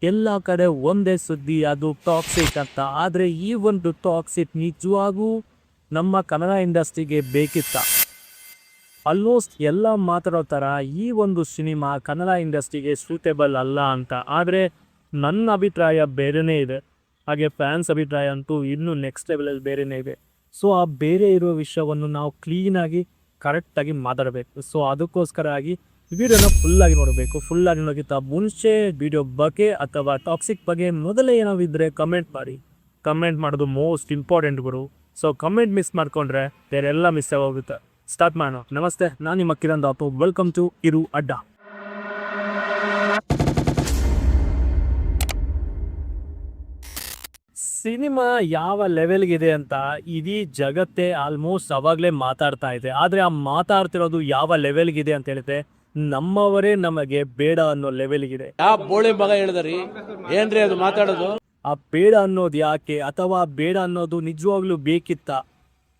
ಎಲ್ಲ ಕಡೆ ಒಂದೇ ಸುದ್ದಿ, ಅದು ಟಾಕ್ಸಿಕ್ ಅಂತ. ಆದರೆ ಈ ಒಂದು ಟಾಕ್ಸಿಕ್ ನಿಜವಾಗೂ ನಮ್ಮ ಕನ್ನಡ ಇಂಡಸ್ಟ್ರಿಗೆ ಬೇಕಿತ್ತ? ಆಲ್ಮೋಸ್ಟ್ ಎಲ್ಲ ಮಾತಾಡೋ ಥರ ಈ ಒಂದು ಸಿನಿಮಾ ಕನ್ನಡ ಇಂಡಸ್ಟ್ರಿಗೆ ಸೂಟೇಬಲ್ ಅಲ್ಲ ಅಂತ. ಆದರೆ ನನ್ನ ಅಭಿಪ್ರಾಯ ಬೇರೆಯೇ ಇದೆ, ಹಾಗೆ ಫ್ಯಾನ್ಸ್ ಅಭಿಪ್ರಾಯ ಅಂತೂ ಇನ್ನೂ ನೆಕ್ಸ್ಟ್ ಲೆವೆಲಲ್ಲಿ ಬೇರೆಯೇ ಇದೆ. ಸೊ ಆ ಬೇರೆ ಇರೋ ವಿಷಯವನ್ನು ನಾವು ಕ್ಲೀನಾಗಿ ಕರೆಕ್ಟಾಗಿ ಮಾತಾಡಬೇಕು. ಸೊ ಅದಕ್ಕೋಸ್ಕರ ಆಗಿ ವಿಡಿಯೋನ ಫುಲ್ಲಾಗಿ ನೋಡಬೇಕು. ಫುಲ್ಲಾಗಿ ನೋಡೋಕ್ಕಿಂತ ಮುಂಚೆ ವಿಡಿಯೋ ಬಗ್ಗೆ ಅಥವಾ ಟಾಕ್ಸಿಕ್ ಬಗ್ಗೆ ಮೊದಲೇ ಏನಾವಿದ್ದರೆ ಕಮೆಂಟ್ ಮಾಡಿ. ಕಮೆಂಟ್ ಮಾಡೋದು ಮೋಸ್ಟ್ ಇಂಪಾರ್ಟೆಂಟ್ ಗುರು. ಸೊ ಕಮೆಂಟ್ ಮಿಸ್ ಮಾಡ್ಕೊಂಡ್ರೆ ಬೇರೆಲ್ಲ ಮಿಸ್ ಆಗೋಗುತ್ತೆ. ಸ್ಟಾರ್ಟ್ ಮಾಡೋಣ. ನಮಸ್ತೆ, ನಾನು ನಿಮ್ಮ ಕಿರಣ್ ದಾಪು. ವೆಲ್ಕಮ್ ಟು ಇರು ಅಡ್ಡ. ಸಿನಿಮಾ ಯಾವ ಲೆವೆಲ್ಗಿದೆ ಅಂತ ಇಡೀ ಜಗತ್ತೇ ಆಲ್ಮೋಸ್ಟ್ ಅವಾಗಲೇ ಮಾತಾಡ್ತಾ ಇದೆ. ಆದರೆ ಆ ಮಾತಾಡ್ತಿರೋದು ಯಾವ ಲೆವೆಲ್ಗಿದೆ ಅಂತ ಹೇಳಿದ್ರೆ ನಮ್ಮವರೇ ನಮಗೆ ಬೇಡ ಅನ್ನೋ ಲೆವೆಲ್ಗಿದೆ. ಯಾವ ಬೋಳಿ ಮಗ ಹೇಳಿದ್ರಿ ಏನ್ರಿ ಅದು ಮಾತಾಡೋದು? ಆ ಬೇಡ ಅನ್ನೋದು ಯಾಕೆ, ಅಥವಾ ಬೇಡ ಅನ್ನೋದು ನಿಜವಾಗ್ಲೂ ಬೇಕಿತ್ತ?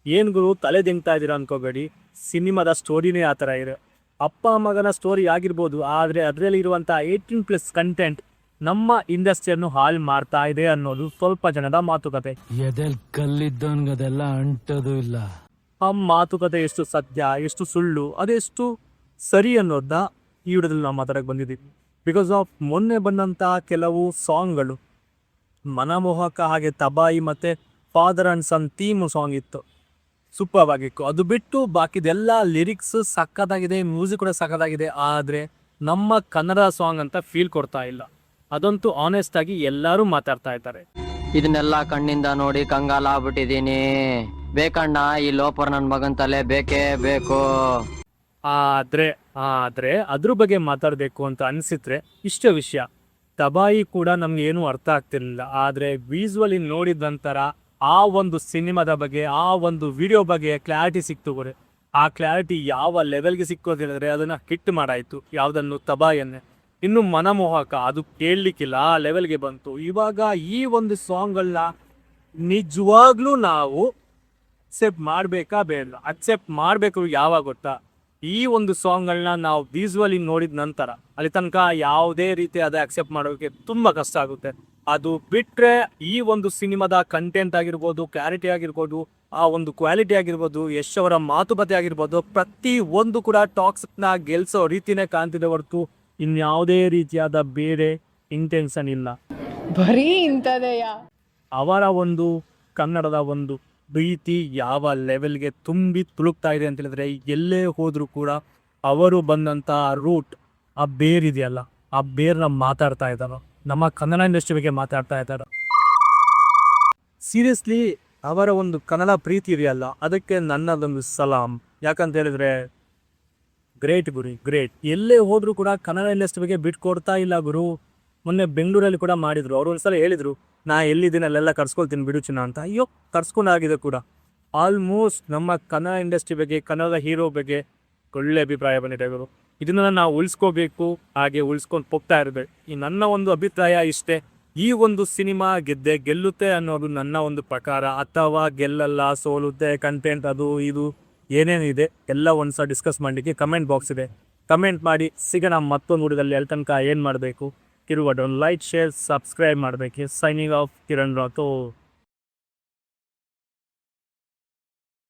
ಏನು ಗುರು ತಲೆ ದಿಂಗ್ತಾ ಇದ್ದೀರಾ ಅನ್ಕೋಬೇಡಿ. ಸಿನಿಮಾದ ಸ್ಟೋರಿನೇ ಆ ಥರ ಇದೆ. ಅಪ್ಪ ಮಗನ ಸ್ಟೋರಿ ಆಗಿರ್ಬೋದು, ಆದರೆ ಅದರಲ್ಲಿ ಇರುವಂಥ 18+ ಕಂಟೆಂಟ್ ನಮ್ಮ ಇಂಡಸ್ಟ್ರಿಯನ್ನು ಹಾಳು ಮಾಡ್ತಾ ಇದೆ ಅನ್ನೋದು ಸ್ವಲ್ಪ ಜನದ ಮಾತುಕತೆ. ಎದೆಲ್ ಕಲ್ಲಿದ್ದವನ್ಗದೆಲ್ಲ ಅಂಟೋದು ಇಲ್ಲ. ಆ ಮಾತುಕತೆ ಎಷ್ಟು ಸತ್ಯ, ಎಷ್ಟು ಸುಳ್ಳು, ಅದೆಷ್ಟು ಸರಿ ಅನ್ನೋದನ್ನ ಈ ವಿಡಿಯೋದಲ್ಲಿ ನಾವು ಮಾತಾಡಕ್ಕೆ ಬಂದಿದ್ದೀವಿ. ಬಿಕಾಸ್ ಆಫ್ ಮೊನ್ನೆ ಬಂದಂಥ ಕೆಲವು ಸಾಂಗ್ಗಳು ಮನಮೋಹಕ, ಹಾಗೆ ತಬಾಯಿ ಮತ್ತು father and son theme song ಇತ್ತು, ಸೂಪರ್ ಆಗಿತ್ತು. ಅದು ಬಿಟ್ಟು ಬಾಕಿದೆಲ್ಲ ಲಿರಿಕ್ಸ್ ಸಕ್ಕತ್ತಾಗಿದೆ, ಮ್ಯೂಸಿಕ್ ಕೂಡ ಸಕ್ಕತ್ತಾಗಿದೆ. ಆದರೆ ನಮ್ಮ ಕನ್ನಡ ಸಾಂಗ್ ಅಂತ ಫೀಲ್ ಕೊಡ್ತಾ ಇಲ್ಲ. ಅದಂತೂ ಆನೆಸ್ಟ್ ಆಗಿ ಎಲ್ಲರೂ ಮಾತಾಡ್ತಾ ಇದ್ದಾರೆ. ಇದನ್ನೆಲ್ಲ ಕಣ್ಣಿಂದ ನೋಡಿ ಕಂಗಾಲ ಆಗ್ಬಿಟ್ಟಿದೀನಿ. ಬೇಕಣ್ಣ ಈ ಲೋಪರ್ ನನ್ ಮಗನ್ ತಲೆ ಬೇಕೇ ಬೇಕು. ಆದ್ರೆ ಅದ್ರ ಬಗ್ಗೆ ಮಾತಾಡಬೇಕು ಅಂತ ಅನಿಸಿದ್ರೆ ಇಷ್ಟೇ ವಿಷಯ. ತಬಾಯಿ ಕೂಡ ನಮ್ಗೆ ಏನೂ ಅರ್ಥ ಆಗ್ತಿರ್ಲಿಲ್ಲ. ಆದರೆ ವಿಜುವಲಿ ನೋಡಿದ ನಂತರ ಆ ಒಂದು ಸಿನಿಮಾದ ಬಗ್ಗೆ, ಆ ಒಂದು ವಿಡಿಯೋ ಬಗ್ಗೆ ಕ್ಲಾರಿಟಿ ಸಿಕ್ತು ಗುರು. ಆ ಕ್ಲಾರಿಟಿ ಯಾವ ಲೆವೆಲ್ಗೆ ಸಿಕ್ಕೋದು ಹೇಳಿದ್ರೆ ಅದನ್ನು ಹಿಟ್ ಮಾಡಾಯಿತು, ಯಾವುದನ್ನು ತಬಾಯಿಯನ್ನೇ. ಇನ್ನು ಮನಮೋಹಕ ಅದು ಕೇಳಲಿಕ್ಕಿಲ್ಲ, ಆ ಲೆವೆಲ್ಗೆ ಬಂತು. ಇವಾಗ ಈ ಒಂದು ಸಾಂಗ್ಗಳನ್ನ ನಿಜವಾಗ್ಲೂ ನಾವು ಅಕ್ಸೆಪ್ಟ್ ಮಾಡಬೇಕಾ ಬೇಡ? ಅಕ್ಸೆಪ್ಟ್ ಮಾಡಬೇಕು ಯಾವಾಗ ಗೊತ್ತಾ? ಈ ಒಂದು ಸಾಂಗ್ಗಳನ್ನ ನಾವು ವಿಜುವಲಿ ನೋಡಿದ ನಂತರ. ಅಲ್ಲಿ ತನಕ ಯಾವುದೇ ರೀತಿ ಅದೇ ಅಕ್ಸೆಪ್ಟ್ ಮಾಡೋಕ್ಕೆ ತುಂಬ ಕಷ್ಟ ಆಗುತ್ತೆ. ಅದು ಬಿಟ್ಟರೆ ಈ ಒಂದು ಸಿನಿಮಾದ ಕಂಟೆಂಟ್ ಆಗಿರ್ಬೋದು, ಕ್ಲಾರಿಟಿ ಆಗಿರ್ಬೋದು, ಆ ಒಂದು ಕ್ವಾಲಿಟಿ ಆಗಿರ್ಬೋದು, ಯಶ್ ಅವರ ಮಾತುಕತೆ ಆಗಿರ್ಬೋದು, ಪ್ರತಿ ಒಂದು ಕೂಡ ಟಾಕ್ಸ್ನ ಗೆಲ್ಸೋ ರೀತಿನೇ ಕಾಣ್ತಿದೆ ಹೊರತು ಇನ್ಯಾವುದೇ ರೀತಿಯಾದ ಬೇರೆ ಇಂಟೆನ್ಷನ್ ಇಲ್ಲ. ಬರೀ ಇಂಥದೆಯಾ? ಅವರ ಒಂದು ಕನ್ನಡದ ಒಂದು ಪ್ರೀತಿ ಯಾವ ಲೆವೆಲ್ಗೆ ತುಂಬಿ ತುಳುಕ್ತಾ ಇದೆ ಅಂತ ಹೇಳಿದ್ರೆ, ಎಲ್ಲೇ ಹೋದರೂ ಕೂಡ ಅವರು ಬಂದಂಥ ರೂಟ್, ಆ ಬೇರಿದೆಯಲ್ಲ, ಆ ಬೇರ್ನ ಮಾತಾಡ್ತಾ ಇದ್ದಾರೆ. ನಮ್ಮ ಕನ್ನಡ ಇಂಡಸ್ಟ್ರಿ ಬಗ್ಗೆ ಮಾತಾಡ್ತಾ ಇದ್ದಾರೆ. ಸೀರಿಯಸ್ಲಿ ಅವರ ಒಂದು ಕನ್ನಡ ಪ್ರೀತಿ ಇದೆಯಲ್ಲ, ಅದಕ್ಕೆ ನನ್ನದೊಂದು ಸಲಾಮ್. ಯಾಕಂತ ಹೇಳಿದ್ರೆ ಗ್ರೇಟ್ ಗುರು, ಗ್ರೇಟ್. ಎಲ್ಲೇ ಹೋದರೂ ಕೂಡ ಕನ್ನಡ ಇಂಡಸ್ಟ್ರಿ ಬಗ್ಗೆ ಬಿಟ್ಕೊಡ್ತಾ ಇಲ್ಲ ಗುರು. ಮೊನ್ನೆ ಬೆಂಗಳೂರಲ್ಲಿ ಕೂಡ ಮಾಡಿದ್ರು. ಅವರು ಒಂದ್ಸಲ ಹೇಳಿದರು, ನಾ ಎಲ್ಲಿದ್ದೀನಿ ಅಲ್ಲೆಲ್ಲ ಕರ್ಸ್ಕೊಳ್ತೀನಿ ಬಿಡು ಚಿನ್ನ ಅಂತ. ಅಯ್ಯೋ, ಕರ್ಸ್ಕೊಂಡಾಗಿದೆ ಕೂಡ. ಆಲ್ಮೋಸ್ಟ್ ನಮ್ಮ ಕನ್ನಡ ಇಂಡಸ್ಟ್ರಿ ಬಗ್ಗೆ, ಕನ್ನಡದ ಹೀರೋ ಬಗ್ಗೆ ಒಳ್ಳೆ ಅಭಿಪ್ರಾಯ ಬಂದಿದೆ ಗುರು. ಇದನ್ನ ನಾವು ಉಳಿಸ್ಕೋಬೇಕು, ಹಾಗೆ ಉಳಿಸ್ಕೊಂಡು ಹೋಗ್ತಾ ಇರಬೇಕು. ಈ ನನ್ನ ಒಂದು ಅಭಿಪ್ರಾಯ ಇಷ್ಟೇ. ಈ ಒಂದು ಸಿನಿಮಾ ಗೆಲ್ಲುತ್ತೆ ಅನ್ನೋದು ನನ್ನ ಒಂದು ಪ್ರಕಾರ, ಅಥವಾ ಗೆಲ್ಲಲ್ಲ, ಸೋಲುತ್ತೆ, ಕಂಟೆಂಟ್ ಅದು ಇದು ಏನೇನಿದೆ ಎಲ್ಲ ಒಂದ್ಸಲ ಡಿಸ್ಕಸ್ ಮಾಡಲಿಕ್ಕೆ ಕಮೆಂಟ್ ಬಾಕ್ಸ್ ಇದೆ. ಕಮೆಂಟ್ ಮಾಡಿ. ಸಿಗೋಣ ಮತ್ತೊಂದು ವಿಡಿಯೋದಲ್ಲಿ. ಅಲ್ಲಿ ತನಕ ಏನು ಮಾಡಬೇಕು? ಕಿರುವಡ್ ಲೈಕ್, ಶೇರ್, ಸಬ್ಸ್ಕ್ರೈಬ್ ಮಾಡಬೇಕು. Signing off Kiran Rathore.